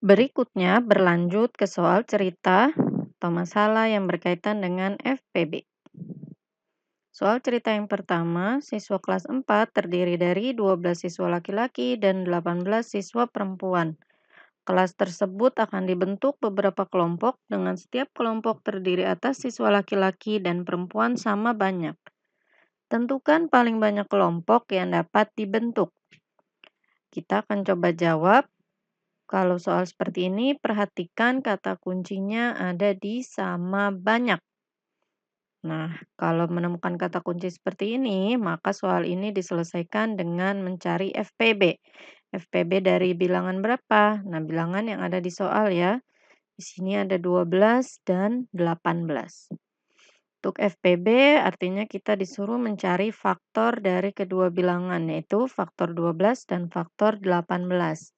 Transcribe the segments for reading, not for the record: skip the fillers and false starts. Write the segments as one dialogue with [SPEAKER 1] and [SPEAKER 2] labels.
[SPEAKER 1] Berikutnya berlanjut ke soal cerita atau masalah yang berkaitan dengan FPB. Soal cerita yang pertama, siswa kelas 4 terdiri dari 12 siswa laki-laki dan 18 siswa perempuan. Kelas tersebut akan dibentuk beberapa kelompok dengan setiap kelompok terdiri atas siswa laki-laki dan perempuan sama banyak. Tentukan paling banyak kelompok yang dapat dibentuk. Kita akan coba jawab. Kalau soal seperti ini, perhatikan kata kuncinya ada di sama banyak. Nah, kalau menemukan kata kunci seperti ini, maka soal ini diselesaikan dengan mencari FPB. FPB dari bilangan berapa? Nah, bilangan yang ada di soal ya. Di sini ada 12 dan 18. Untuk FPB artinya kita disuruh mencari faktor dari kedua bilangan, yaitu faktor 12 dan faktor 18.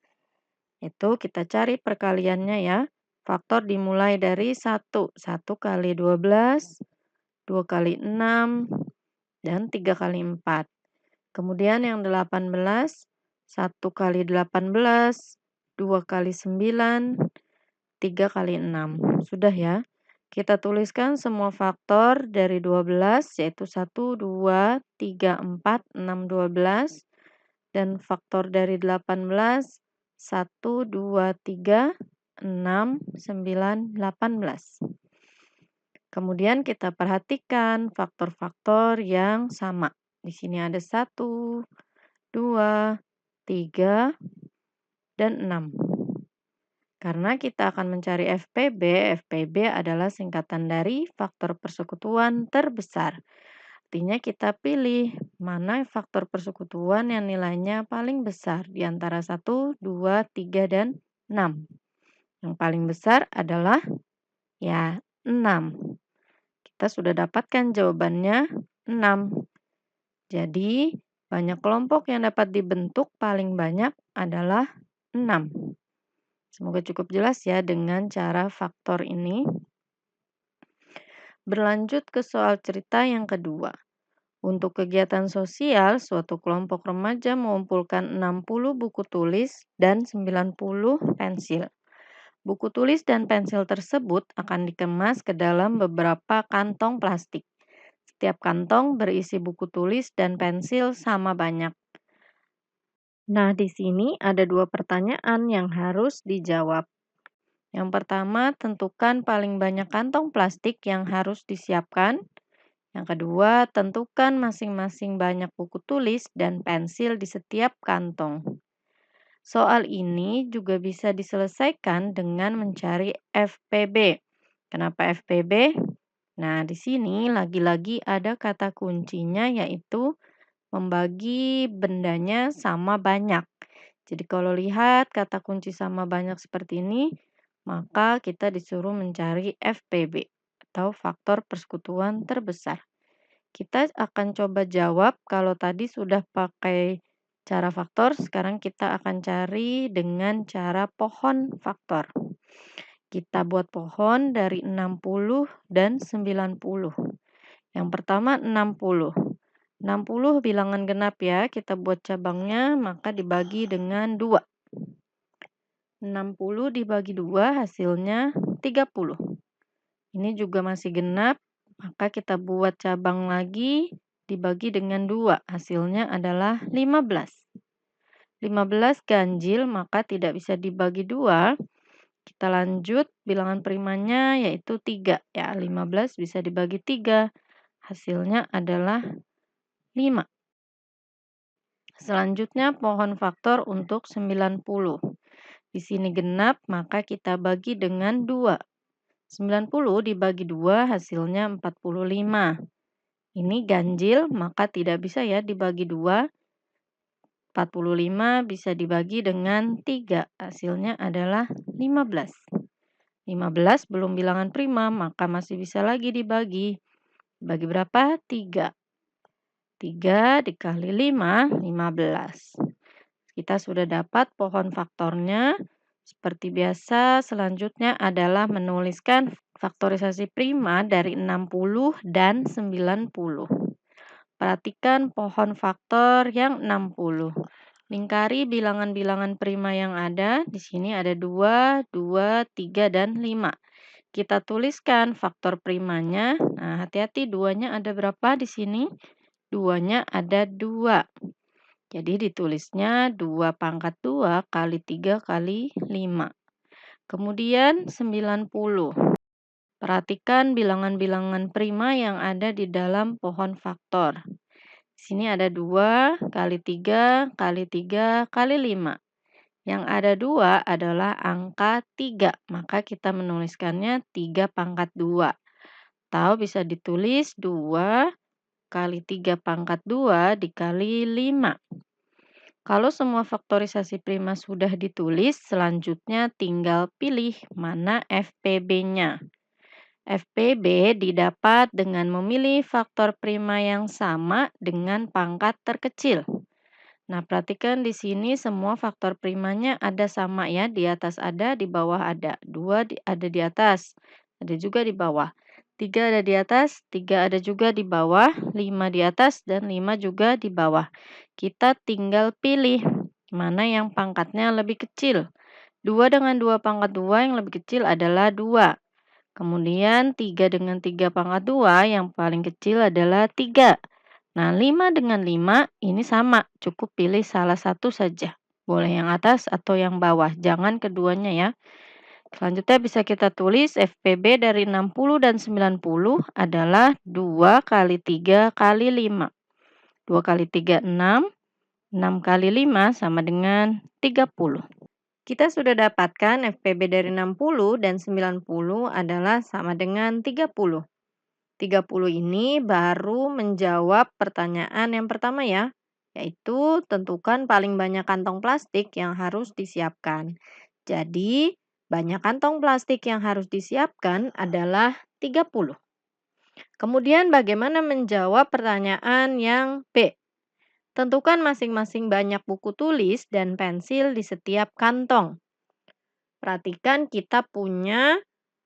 [SPEAKER 1] Itu kita cari perkaliannya ya. Faktor dimulai dari 1. 1 kali 12, 2 kali 6, dan 3 kali 4. Kemudian yang 18, 1 kali 18, 2 kali 9, 3 kali 6. Sudah ya. Kita tuliskan semua faktor dari 12, yaitu 1, 2, 3, 4, 6, 12. Dan faktor dari 18, 1, 2, 3, 6, 9, 18. Kemudian kita perhatikan faktor-faktor yang sama. Di sini ada 1, 2, 3, dan 6. Karena kita akan mencari FPB, FPB adalah singkatan dari faktor persekutuan terbesar. Artinya kita pilih mana faktor persekutuan yang nilainya paling besar di antara 1, 2, 3, dan 6. Yang paling besar adalah ya 6. Kita sudah dapatkan jawabannya 6. Jadi, banyak kelompok yang dapat dibentuk paling banyak adalah 6. Semoga cukup jelas ya dengan cara faktor ini. Berlanjut ke soal cerita yang kedua. Untuk kegiatan sosial, suatu kelompok remaja mengumpulkan 60 buku tulis dan 90 pensil. Buku tulis dan pensil tersebut akan dikemas ke dalam beberapa kantong plastik. Setiap kantong berisi buku tulis dan pensil sama banyak. Nah, di sini ada dua pertanyaan yang harus dijawab. Yang pertama, tentukan paling banyak kantong plastik yang harus disiapkan. Yang kedua, tentukan masing-masing banyak buku tulis dan pensil di setiap kantong. Soal ini juga bisa diselesaikan dengan mencari FPB. Kenapa FPB? Nah, di sini lagi-lagi ada kata kuncinya yaitu membagi bendanya sama banyak. Jadi kalau lihat kata kunci sama banyak seperti ini, maka kita disuruh mencari FPB atau faktor persekutuan terbesar. Kita akan coba jawab kalau tadi sudah pakai cara faktor, sekarang kita akan cari dengan cara pohon faktor. Kita buat pohon dari 60 dan 90. Yang pertama 60. 60 bilangan genap ya, kita buat cabangnya maka dibagi dengan 2. 60 dibagi 2 hasilnya 30. Ini juga masih genap, maka kita buat cabang lagi dibagi dengan 2. Hasilnya adalah 15. 15 ganjil, maka tidak bisa dibagi 2. Kita lanjut, bilangan primanya yaitu 3. Ya, 15 bisa dibagi 3. Hasilnya adalah 5. Selanjutnya pohon faktor untuk 90. Di sini genap, maka kita bagi dengan 2. 90 dibagi 2 hasilnya 45. Ini ganjil, maka tidak bisa ya dibagi 2. 45 bisa dibagi dengan 3. Hasilnya adalah 15. 15 belum bilangan prima, maka masih bisa lagi dibagi. Bagi berapa? 3. 3 dikali 5, 15. Kita sudah dapat pohon faktornya. Seperti biasa, selanjutnya adalah menuliskan faktorisasi prima dari 60 dan 90. Perhatikan pohon faktor yang 60. Lingkari bilangan-bilangan prima yang ada. Di sini ada 2, 2, 3, dan 5. Kita tuliskan faktor primanya. Nah, hati-hati 2-nya ada berapa di sini? 2-nya ada 2. Jadi ditulisnya 2 pangkat 2 kali 3 kali 5. Kemudian 90. Perhatikan bilangan-bilangan prima yang ada di dalam pohon faktor. Di sini ada 2 kali 3 kali 3 kali 5. Yang ada 2 adalah angka 3, maka kita menuliskannya 3 pangkat 2. Atau bisa ditulis 2 kali 3 pangkat 2 dikali 5. Kalau semua faktorisasi prima sudah ditulis, selanjutnya tinggal pilih mana FPB-nya. FPB didapat dengan memilih faktor prima yang sama dengan pangkat terkecil. Nah, perhatikan di sini semua faktor primanya ada sama ya. Di atas ada, di bawah ada. 2 ada di atas, ada juga di bawah. 3 ada di atas, 3 ada juga di bawah, 5 di atas, dan 5 juga di bawah. Kita tinggal pilih mana yang pangkatnya lebih kecil. 2 dengan 2 pangkat 2 yang lebih kecil adalah 2. Kemudian 3 dengan 3 pangkat 2 yang paling kecil adalah 3. Nah, 5 dengan 5 ini sama, cukup pilih salah satu saja. Boleh yang atas atau yang bawah, jangan keduanya ya. Selanjutnya bisa kita tulis FPB dari 60 dan 90 adalah 2 kali 3 kali 5. 2 kali 3, 6 kali 5 sama dengan 30. Kita sudah dapatkan FPB dari 60 dan 90 adalah sama dengan 30. 30 ini baru menjawab pertanyaan yang pertama ya, yaitu tentukan paling banyak kantong plastik yang harus disiapkan. Jadi, banyak kantong plastik yang harus disiapkan adalah 30. Kemudian bagaimana menjawab pertanyaan yang B? Tentukan masing-masing banyak buku tulis dan pensil di setiap kantong. Perhatikan kita punya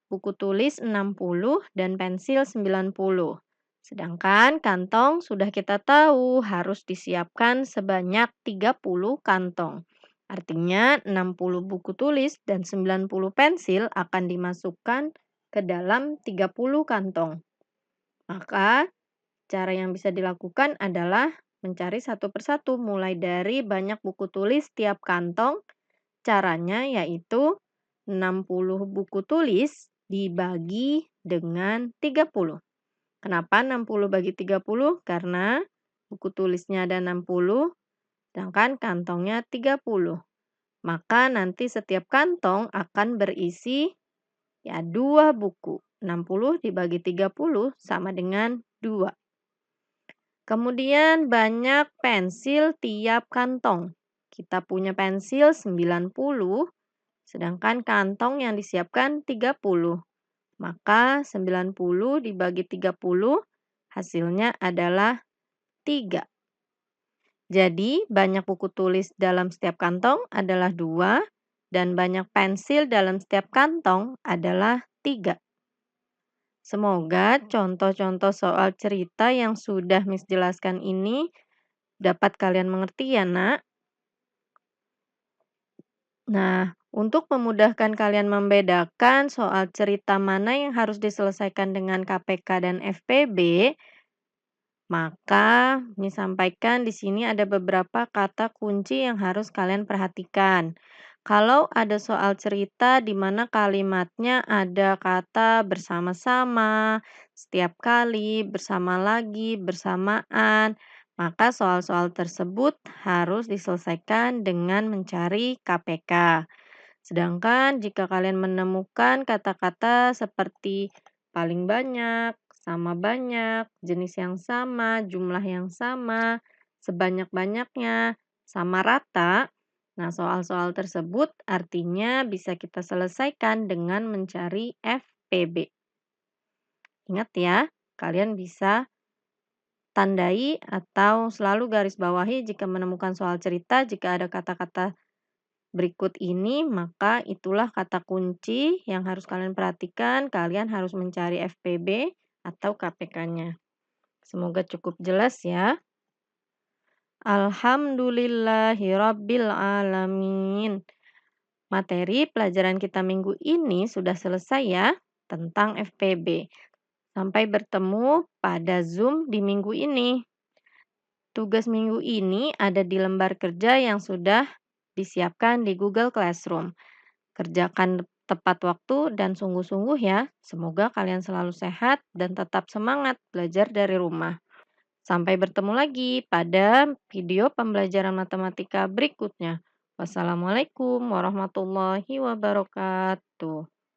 [SPEAKER 1] buku tulis 60 dan pensil 90. Sedangkan kantong sudah kita tahu harus disiapkan sebanyak 30 kantong. Artinya 60 buku tulis dan 90 pensil akan dimasukkan ke dalam 30 kantong. Maka cara yang bisa dilakukan adalah mencari satu persatu mulai dari banyak buku tulis tiap kantong. Caranya yaitu 60 buku tulis dibagi dengan 30. Kenapa 60 bagi 30? Karena buku tulisnya ada 60, sedangkan kantongnya 30. Maka nanti setiap kantong akan berisi ya 2 buku. 60 dibagi 30 sama dengan 2. Kemudian banyak pensil tiap kantong. Kita punya pensil 90, sedangkan kantong yang disiapkan 30. Maka 90 dibagi 30 hasilnya adalah 3. Jadi banyak buku tulis dalam setiap kantong adalah 2 dan banyak pensil dalam setiap kantong adalah 3. Semoga contoh-contoh soal cerita yang sudah Miss jelaskan ini dapat kalian mengerti ya, Nak. Nah, untuk memudahkan kalian membedakan soal cerita mana yang harus diselesaikan dengan KPK dan FPB, maka Miss sampaikan di sini ada beberapa kata kunci yang harus kalian perhatikan. Kalau ada soal cerita di mana kalimatnya ada kata bersama-sama, setiap kali, bersama lagi, bersamaan, maka soal-soal tersebut harus diselesaikan dengan mencari KPK. Sedangkan jika kalian menemukan kata-kata seperti paling banyak, sama banyak, jenis yang sama, jumlah yang sama, sebanyak-banyaknya, sama rata, nah, soal-soal tersebut artinya bisa kita selesaikan dengan mencari FPB. Ingat ya, kalian bisa tandai atau selalu garis bawahi jika menemukan soal cerita, jika ada kata-kata berikut ini, maka itulah kata kunci yang harus kalian perhatikan. Kalian harus mencari FPB atau KPK-nya. Semoga cukup jelas ya. Alhamdulillahirabbil alamin. Materi pelajaran kita minggu ini sudah selesai ya, tentang FPB. Sampai bertemu pada Zoom di minggu ini. Tugas minggu ini ada di lembar kerja yang sudah disiapkan di Google Classroom. Kerjakan tepat waktu dan sungguh-sungguh ya. Semoga kalian selalu sehat dan tetap semangat belajar dari rumah. Sampai bertemu lagi pada video pembelajaran matematika berikutnya. Wassalamualaikum warahmatullahi wabarakatuh.